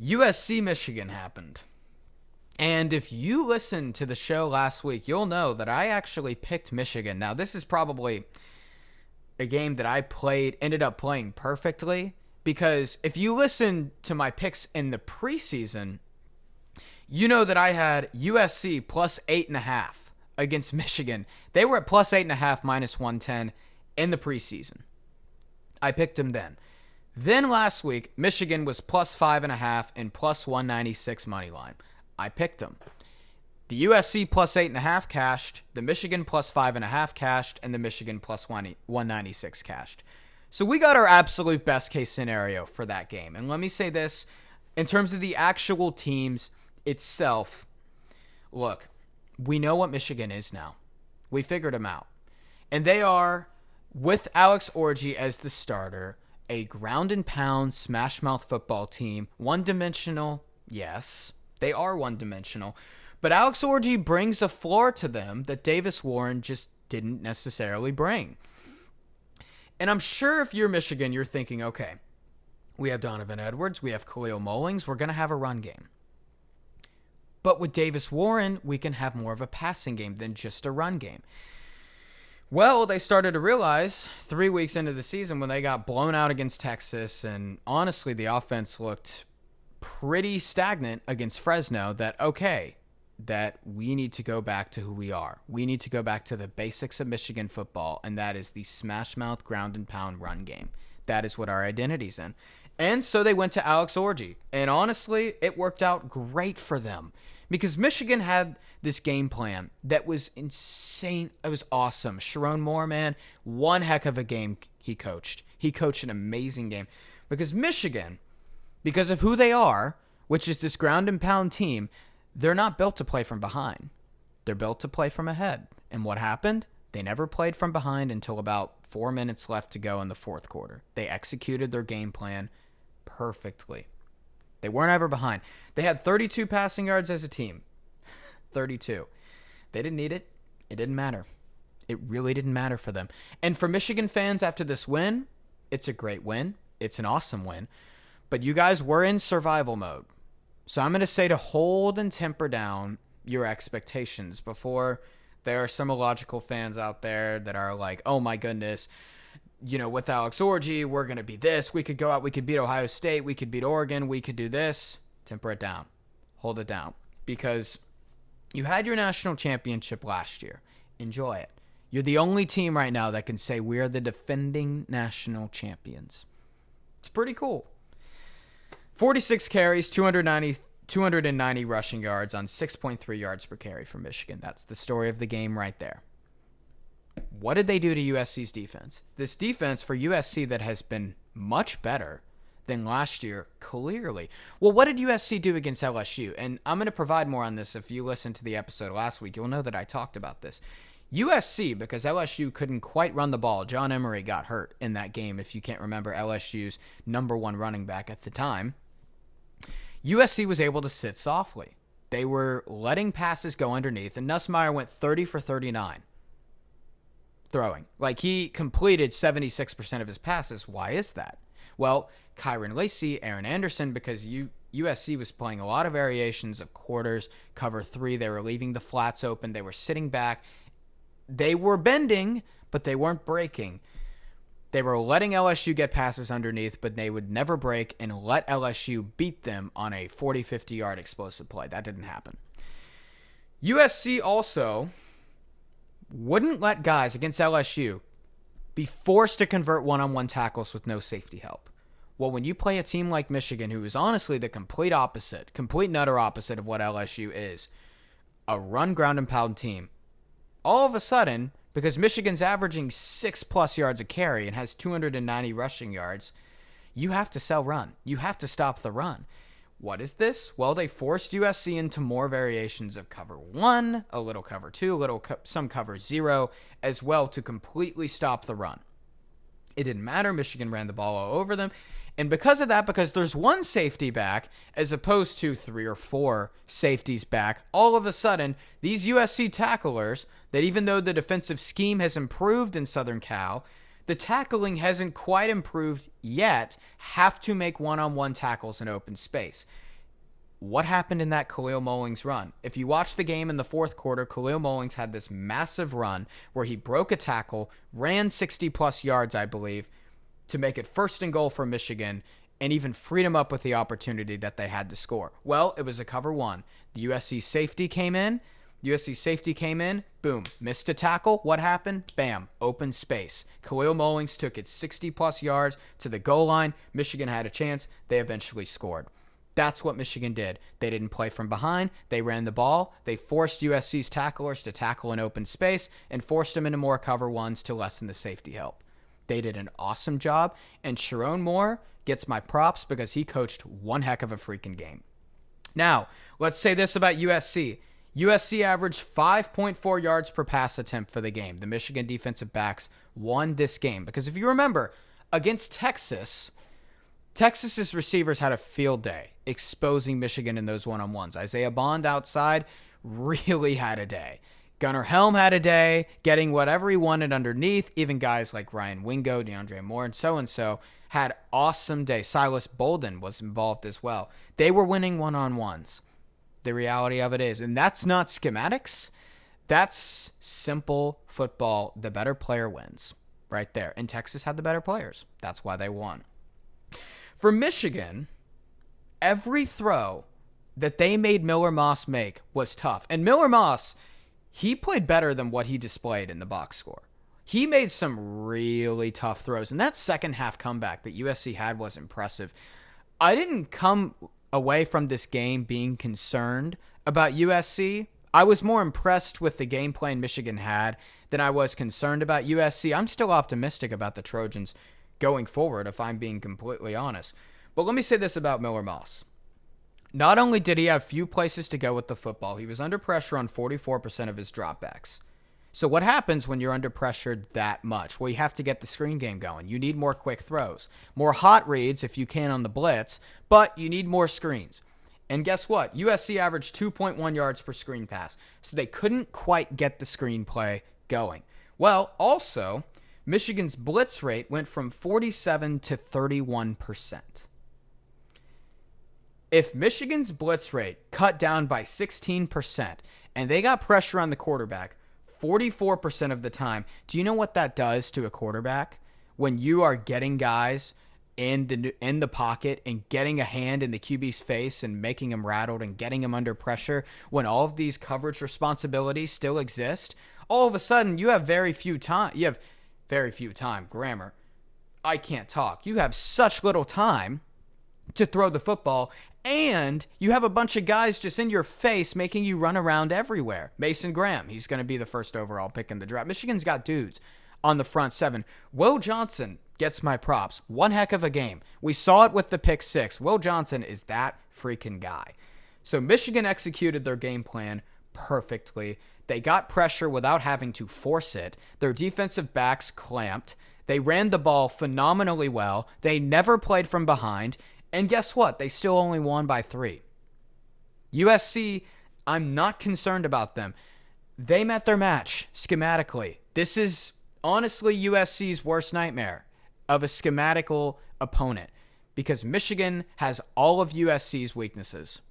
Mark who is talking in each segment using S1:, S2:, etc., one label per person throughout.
S1: USC Michigan happened. And if you listened to the show last week, you'll know that I actually picked Michigan. Now, this is probably a game that ended up playing perfectly, because if you listen to my picks in the preseason, you know that I had USC plus 8.5 against Michigan. They were at plus 8.5 minus 110 in the preseason. I picked them then. Then last week, Michigan was plus 5.5 and plus 196 money line. I picked them. The USC plus 8.5 cashed, the Michigan plus 5.5 cashed, and the Michigan plus 196 cashed. So we got our absolute best case scenario for that game. And let me say this, in terms of the actual teams itself, look, we know what Michigan is now. We figured them out. And they are, with Alex Orji as the starter, a ground and pound smash mouth football team. One-dimensional, yes. They are one-dimensional. But Alex Orji brings a floor to them that Davis Warren just didn't necessarily bring. And I'm sure if you're Michigan, you're thinking, okay, we have Donovan Edwards, we have Khalil Mullings, we're going to have a run game. But with Davis Warren, we can have more of a passing game than just a run game. Well, they started to realize 3 weeks into the season when they got blown out against Texas, and honestly, the offense looked pretty stagnant against Fresno, that, okay, that we need to go back to who we are. We need to go back to the basics of Michigan football, and that is the smash mouth, ground and pound run game. That is what our identity's in. And so they went to Alex Orji, and honestly, it worked out great for them because Michigan had this game plan that was insane. It was awesome. Sharon Moore, man, one heck of a game he coached. He coached an amazing game because Michigan, because of who they are, which is this ground and pound team, they're not built to play from behind. They're built to play from ahead. And what happened? They never played from behind until about 4 minutes left to go in the fourth quarter. They executed their game plan perfectly. They weren't ever behind. They had 32 passing yards as a team. 32. They didn't need it. It didn't matter. It really didn't matter for them. And for Michigan fans after this win, it's a great win. It's an awesome win. But you guys were in survival mode. So I'm going to say to hold and temper down your expectations before there are some illogical fans out there that are like, oh my goodness, you know, with Alex Orji, we're going to be this. We could go out, we could beat Ohio State, we could beat Oregon, we could do this. Temper it down. Hold it down. Because you had your national championship last year. Enjoy it. You're the only team right now that can say we are the defending national champions. It's pretty cool. 46 carries, 290 rushing yards on 6.3 yards per carry for Michigan. That's the story of the game right there. What did they do to USC's defense? This defense for USC that has been much better than last year, clearly. Well, what did USC do against LSU? And I'm going to provide more on this. If you listened to the episode last week, you'll know that I talked about this. USC, because LSU couldn't quite run the ball. John Emery got hurt in that game, if you can't remember, LSU's number one running back at the time. USC was able to sit softly. They were letting passes go underneath, and Nussmeier went 30 for 39 throwing. Like, he completed 76% of his passes. Why is that? Well, Kyron Lacey, Aaron Anderson, because USC was playing a lot of variations of quarters, cover three. They were leaving the flats open. They were sitting back. They were bending, but they weren't breaking. They were letting LSU get passes underneath, but they would never break and let LSU beat them on a 40, 50-yard explosive play. That didn't happen. USC also wouldn't let guys against LSU be forced to convert one-on-one tackles with no safety help. Well, when you play a team like Michigan, who is honestly the complete and utter opposite of what LSU is, a run, ground, and pound team, all of a sudden, because Michigan's averaging 6+ yards a carry and has 290 rushing yards, you have to sell run. You have to stop the run. What is this? Well, they forced USC into more variations of cover 1, a little cover 2, some cover 0, as well to completely stop the run. It didn't matter. Michigan ran the ball all over them. And because of that, because there's one safety back as opposed to 3 or 4 safeties back, all of a sudden, these USC tacklers, that even though the defensive scheme has improved in Southern Cal, the tackling hasn't quite improved yet, have to make one-on-one tackles in open space. What happened in that Khalil Mullings run? If you watch the game in the fourth quarter, Khalil Mullings had this massive run where he broke a tackle, ran 60-plus yards, I believe, to make it 1st and goal for Michigan, and even freed them up with the opportunity that they had to score. Well, it was a cover 1. The USC safety came in, boom, missed a tackle. What happened? Bam, open space. Khalil Mullings took it 60-plus yards to the goal line. Michigan had a chance. They eventually scored. That's what Michigan did. They didn't play from behind. They ran the ball. They forced USC's tacklers to tackle in open space and forced them into more cover 1s to lessen the safety help. They did an awesome job, and Sharon Moore gets my props because he coached one heck of a freaking game. Now, let's say this about USC. USC averaged 5.4 yards per pass attempt for the game. The Michigan defensive backs won this game because if you remember, against Texas's receivers had a field day exposing Michigan in those one-on-ones. Isaiah Bond outside really had a day. Gunnar Helm had a day, getting whatever he wanted underneath. Even guys like Ryan Wingo, DeAndre Moore, and so had awesome day. Silas Bolden was involved as well. They were winning one-on-ones. The reality of it is, and that's not schematics. That's simple football. The better player wins right there. And Texas had the better players. That's why they won. For Michigan, every throw that they made Miller Moss make was tough. And Miller Moss, he played better than what he displayed in the box score. He made some really tough throws. And that second half comeback that USC had was impressive. I didn't come away from this game being concerned about USC. I was more impressed with the game plan Michigan had than I was concerned about USC. I'm still optimistic about the Trojans going forward, if I'm being completely honest. But let me say this about Miller Moss. Not only did he have few places to go with the football, he was under pressure on 44% of his dropbacks. So what happens when you're under pressure that much? Well, you have to get the screen game going. You need more quick throws, more hot reads if you can on the blitz, but you need more screens. And guess what? USC averaged 2.1 yards per screen pass, so they couldn't quite get the screen play going. Well, also, Michigan's blitz rate went from 47 to 31%. If Michigan's blitz rate cut down by 16% and they got pressure on the quarterback 44% of the time, do you know what that does to a quarterback? When you are getting guys in the pocket and getting a hand in the QB's face and making him rattled and getting him under pressure, when all of these coverage responsibilities still exist, all of a sudden you have very few time. Grammar. I can't talk. You have such little time to throw the football, and you have a bunch of guys just in your face making you run around everywhere. Mason Graham, he's going to be the first overall pick in the draft. Michigan's got dudes on the front seven. Will Johnson gets my props. One heck of a game. We saw it with the pick 6. Will Johnson is that freaking guy. So Michigan executed their game plan perfectly. They got pressure without having to force it. Their defensive backs clamped. They ran the ball phenomenally well. They never played from behind. And guess what? They still only won by 3. USC, I'm not concerned about them. They met their match schematically. This is honestly USC's worst nightmare of a schematical opponent because Michigan has all of USC's weaknesses.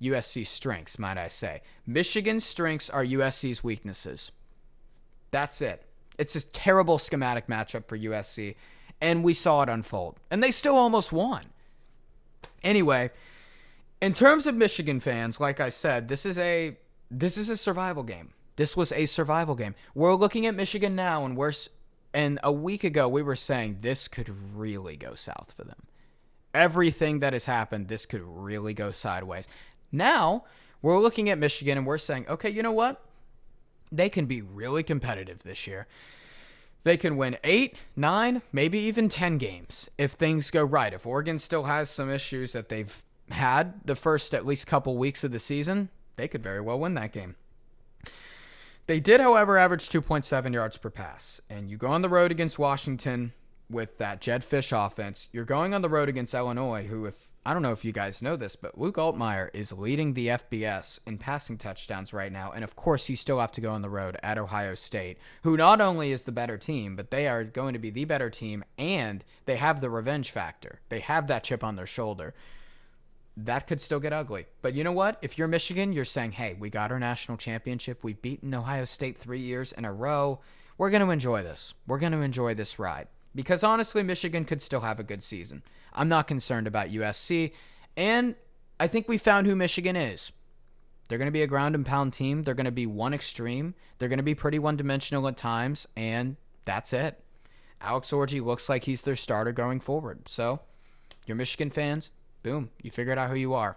S1: USC's strengths, might I say. Michigan's strengths are USC's weaknesses. That's it. It's a terrible schematic matchup for USC, and we saw it unfold. And they still almost won. Anyway, in terms of Michigan fans, like I said, this is a survival game. This was a survival game. We're looking at Michigan now, and a week ago we were saying this could really go south for them. Everything that has happened, this could really go sideways. Now, we're looking at Michigan and we're saying, okay, you know what? They can be really competitive this year. They can win 8, 9, maybe even 10 games if things go right. If Oregon still has some issues that they've had the first at least couple weeks of the season, they could very well win that game. They did, however, average 2.7 yards per pass. And you go on the road against Washington with that Jed Fish offense. You're going on the road against Illinois, who, if I don't know if you guys know this, but Luke Altmaier is leading the FBS in passing touchdowns right now. And of course, you still have to go on the road at Ohio State, who not only is the better team, but they are going to be the better team, and they have the revenge factor. They have that chip on their shoulder. That could still get ugly. But you know what? If you're Michigan, you're saying, hey, we got our national championship. We've beaten Ohio State 3 years in a row. We're going to enjoy this. We're going to enjoy this ride. Because honestly, Michigan could still have a good season. I'm not concerned about USC. And I think we found who Michigan is. They're going to be a ground and pound team. They're going to be one extreme. They're going to be pretty one-dimensional at times. And that's it. Alex Orji looks like he's their starter going forward. So, you're Michigan fans. Boom, you figured out who you are.